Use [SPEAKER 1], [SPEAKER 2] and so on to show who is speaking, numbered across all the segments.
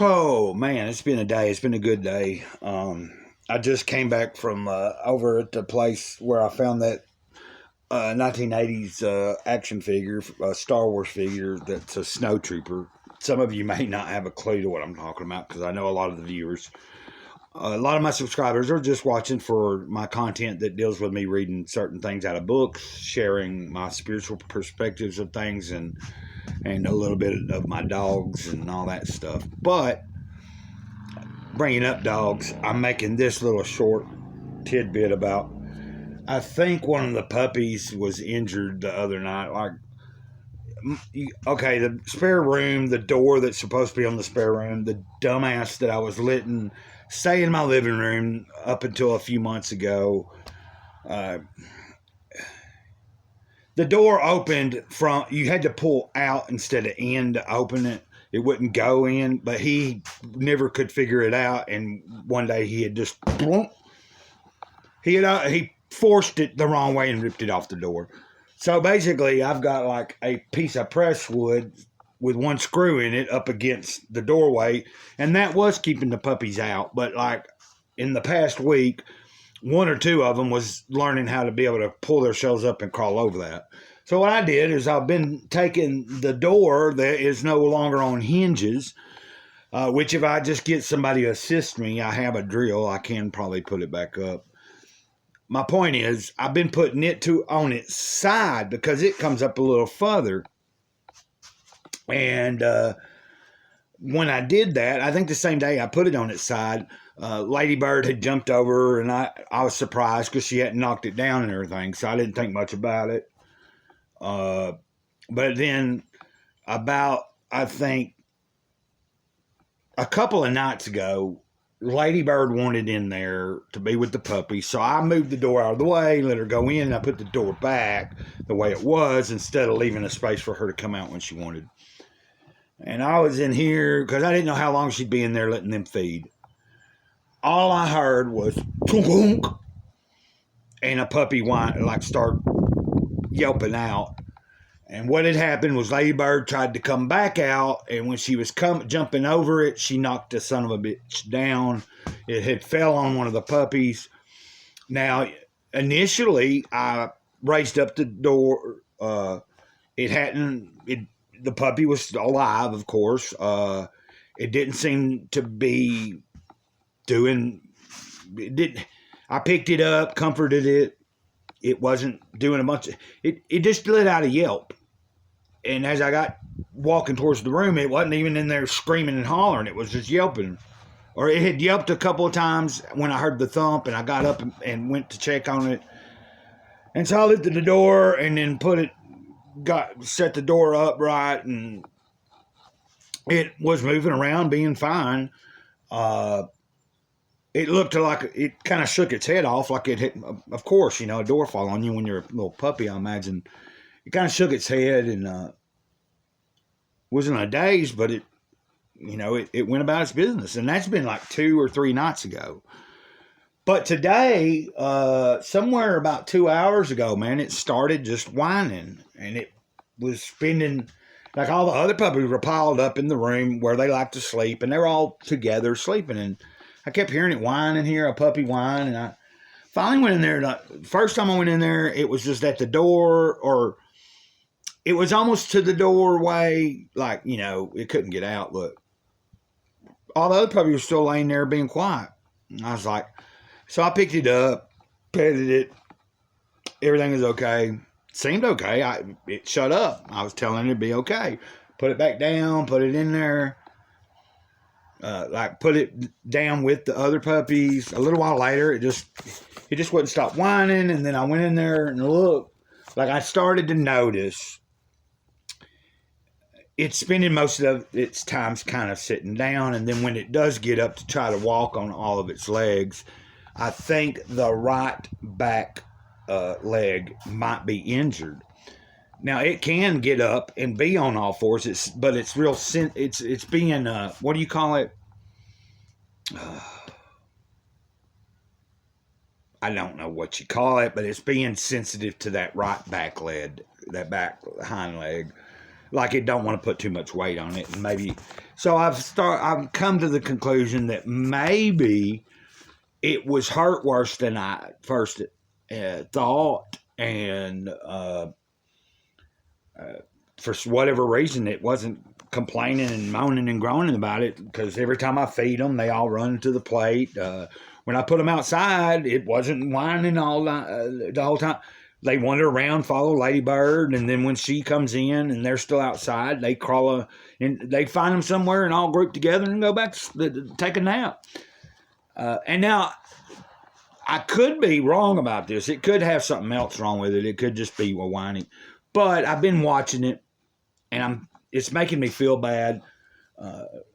[SPEAKER 1] Oh man, it's been a day. It's been a good day. I just came back from over at the place where I found that 1980s action figure, Star Wars figure that's a snow trooper. Some of you may not have a clue to what I'm talking about because I know a lot of the viewers, a lot of my subscribers are just watching for my content that deals with me reading certain things out of books, sharing my spiritual perspectives of things, and a little bit of my dogs and all that stuff. But bringing up dogs, I'm making this little short tidbit about. I think one of the puppies was injured the other night. Like, okay, the spare room, the door that's supposed to be on the spare room, the dumbass that I was letting stay in my living room up until a few months ago. Uh, the door opened from, you had to pull out instead of in to open it. It wouldn't go in, but he never could figure it out. And one day he had just, he forced it the wrong way and ripped it off the door. So basically, I've got like a piece of press wood with one screw in it up against the doorway, and that was keeping the puppies out. But like in the past week, one or two of them was learning how to be able to pull their shells up and crawl over that. So what I did is I've been taking the door that is no longer on hinges, which if I just get somebody to assist me, I have a drill, I can probably put it back up. My point is, I've been putting it on its side because it comes up a little further. And when I did that, I think the same day I put it on its side, Ladybird had jumped over, and I was surprised because she hadn't knocked it down and everything, so I didn't think much about it. But then about, I think, a couple of nights ago, Ladybird wanted in there to be with the puppy, so I moved the door out of the way, let her go in, and I put the door back the way it was instead of leaving a space for her to come out when she wanted. And I was in here because I didn't know how long she'd be in there letting them feed. All I heard was tunk, and a puppy start yelping out. And what had happened was Ladybird tried to come back out, and when she was jumping over it, she knocked the son of a bitch down. It had fell on one of the puppies. Now, initially, I raised up the door. The puppy was alive, of course. It didn't seem to be I picked it up, comforted it. It wasn't doing a bunch of, it just let out a yelp. And as I got walking towards the room, it wasn't even in there screaming and hollering. It was just yelping. Or it had yelped a couple of times when I heard the thump, and I got up and went to check on it. And so I lifted the door and then set the door upright, and it was moving around, being fine. It looked like it kind of shook its head off, like it hit, of course, a door fall on you when you're a little puppy, I imagine. It kind of shook its head and wasn't a daze, but it went about its business. And that's been like 2 or 3 nights ago. But today, somewhere about 2 hours ago, man, it started just whining. And it was spending, like all the other puppies were piled up in the room where they like to sleep. And they were all together sleeping. And I kept hearing it whine in here, a puppy whine. And I finally went in there. The first time I went in there, it was just at the door, or it was almost to the doorway, like, it couldn't get out. Look, all the other puppies were still laying there being quiet. And I was like, so I picked it up, petted it. Everything was okay. Seemed okay. It shut up. I was telling it to be okay. Put it back down, put it in there. Put it down with the other puppies. A little while later, it just wouldn't stop whining. And then I went in there and looked. Like, I started to notice it's spending most of its time kind of sitting down. And then when it does get up to try to walk on all of its legs, I think the right back leg might be injured. Now, it can get up and be on all fours, but it's real. It's being, what do you call it? I don't know what you call it, but it's being sensitive to that right back leg, that back hind leg. Like it don't want to put too much weight on it. And maybe So I've come to the conclusion that maybe it was hurt worse than I first thought, and for whatever reason, it wasn't complaining and moaning and groaning about it, because every time I feed them, they all run to the plate. When I put them outside, it wasn't whining all the whole time. They wander around, follow Ladybird, and then when she comes in and they're still outside, they crawl and they find them somewhere and all group together and go back to take a nap. And now, I could be wrong about this. It could have something else wrong with it. It could just be whining. But I've been watching it, and it's making me feel bad.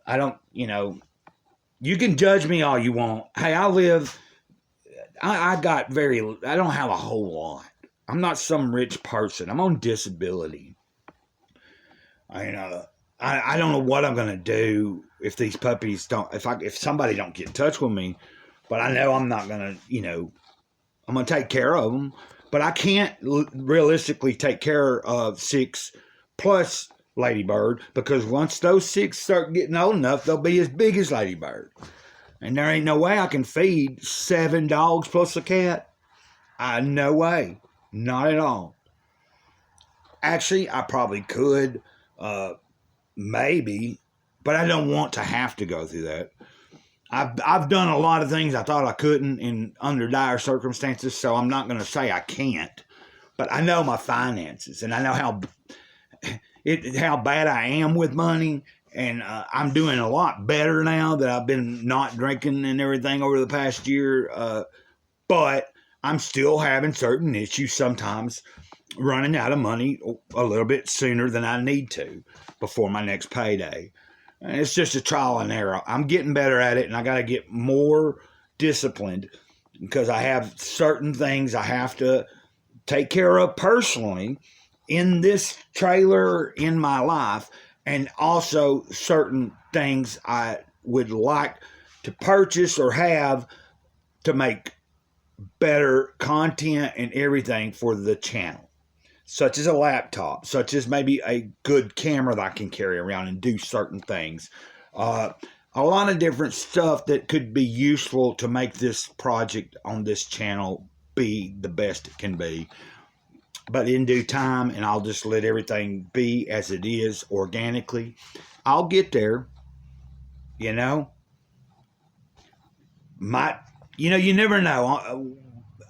[SPEAKER 1] I don't, you can judge me all you want. Hey, I don't have a whole lot. I'm not some rich person. I'm on disability. I don't know what I'm gonna do if these puppies if somebody don't get in touch with me. But I know I'm not gonna, I'm gonna take care of them. But I can't realistically take care of 6 plus Ladybird, because once those 6 start getting old enough, they'll be as big as Ladybird. And there ain't no way I can feed 7 dogs plus a cat. No way. Not at all. Actually, I probably could, maybe, but I don't want to have to go through that. I've done a lot of things I thought I couldn't in under dire circumstances, so I'm not going to say I can't. But I know my finances, and I know how bad I am with money, and I'm doing a lot better now that I've been not drinking and everything over the past year. But I'm still having certain issues sometimes, running out of money a little bit sooner than I need to before my next payday. And it's just a trial and error. I'm getting better at it, and I got to get more disciplined, because I have certain things I have to take care of personally in this trailer in my life, and also certain things I would like to purchase or have to make better content and everything for the channel, such as a laptop, such as maybe a good camera that I can carry around and do certain things. A lot of different stuff that could be useful to make this project on this channel be the best it can be. But in due time, and I'll just let everything be as it is organically, I'll get there, you never know.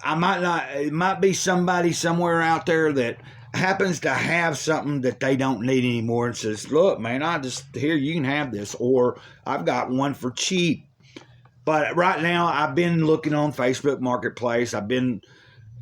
[SPEAKER 1] I might not, it might be somebody somewhere out there that happens to have something that they don't need anymore and says, look, man, here, you can have this, or I've got one for cheap. But right now, I've been looking on Facebook Marketplace. I've been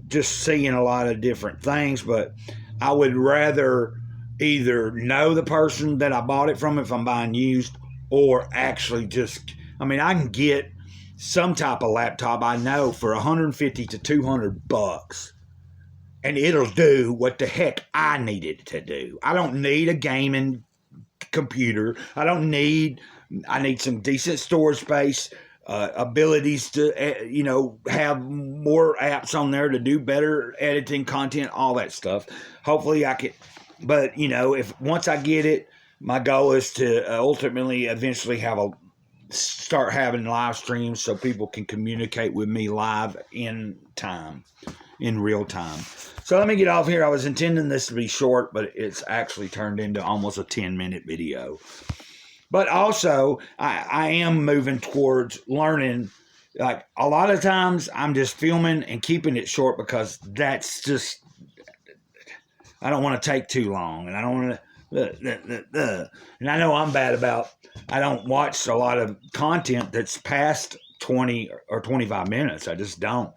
[SPEAKER 1] just seeing a lot of different things, but I would rather either know the person that I bought it from if I'm buying used, or actually I can get some type of laptop I know for $150 to $200, and it'll do what the heck I need it to do. I don't need a gaming computer. I need some decent storage space, abilities to, have more apps on there to do better editing content, all that stuff. Hopefully I can, but if once I get it, my goal is to ultimately eventually start having live streams so people can communicate with me live in real time. So let me get off here. I was intending this to be short, but it's actually turned into almost a 10-minute video. But also, I am moving towards learning. Like, a lot of times, I'm just filming and keeping it short because that's just, I don't want to take too long, and I don't want to, and I know I'm bad about, I don't watch a lot of content that's past 20 or 25 minutes. I just don't.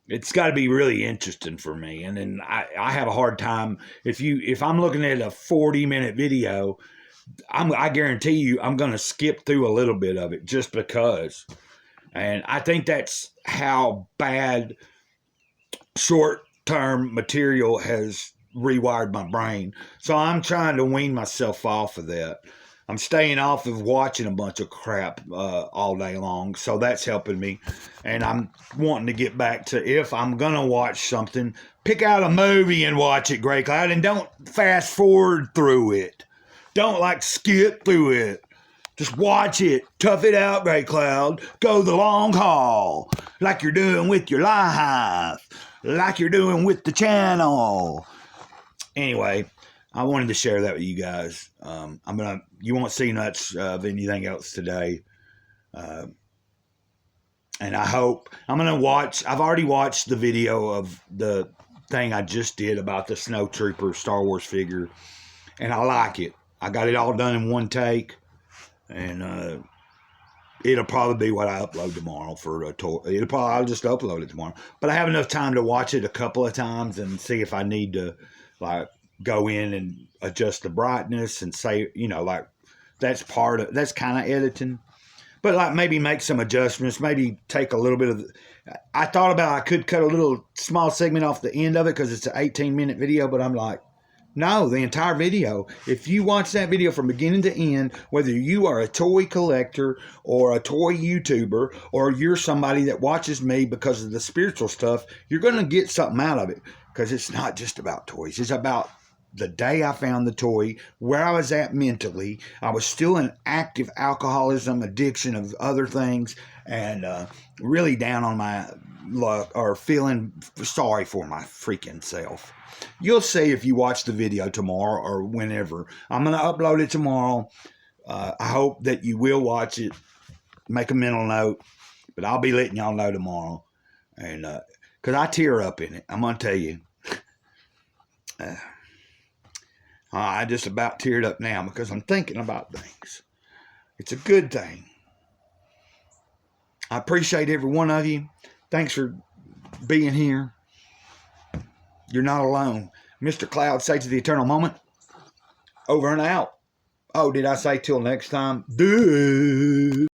[SPEAKER 1] It's got to be really interesting for me. And then I have a hard time, if I'm looking at a 40-minute video, I guarantee you I'm going to skip through a little bit of it just because. And I think that's how bad short-term material has rewired my brain. So I'm trying to wean myself off of that. I'm staying off of watching a bunch of crap all day long, so that's helping me. And I'm wanting to get back to, if I'm going to watch something, pick out a movie and watch it, Grey Cloud, and don't fast forward through it. Don't skip through it. Just watch it. Tough it out, Gray Cloud. Go the long haul. Like you're doing with your life. Like you're doing with the channel. Anyway, I wanted to share that with you guys. You won't see much of anything else today. And I hope I'm going to watch. I've already watched the video of the thing I just did about the Snow Trooper Star Wars figure. And I like it. I got it all done in one take. And it'll probably be what I upload tomorrow for a tour. I'll just upload it tomorrow. But I have enough time to watch it a couple of times and see if I need to, like, go in and adjust the brightness and say, like, that's kind of editing. But, like, maybe make some adjustments, maybe take a little bit of, I thought about I could cut a little small segment off the end of it because it's an 18-minute video, but I'm like, no, the entire video. If you watch that video from beginning to end, whether you are a toy collector or a toy YouTuber or you're somebody that watches me because of the spiritual stuff, you're going to get something out of it because it's not just about toys. It's about the day I found the toy, where I was at mentally. I was still in active alcoholism, addiction of other things, and really down on my luck or feeling sorry for my freaking self. You'll see if you watch the video tomorrow or whenever. I'm going to upload it tomorrow. I hope that you will watch it. Make a mental note. But I'll be letting y'all know tomorrow. And because I tear up in it. I'm going to tell you. I just about teared up now because I'm thinking about things. It's a good thing. I appreciate every one of you. Thanks for being here. You're not alone. Mr. Cloud, say to the eternal moment. Over and out. Oh, did I say till next time? Dude.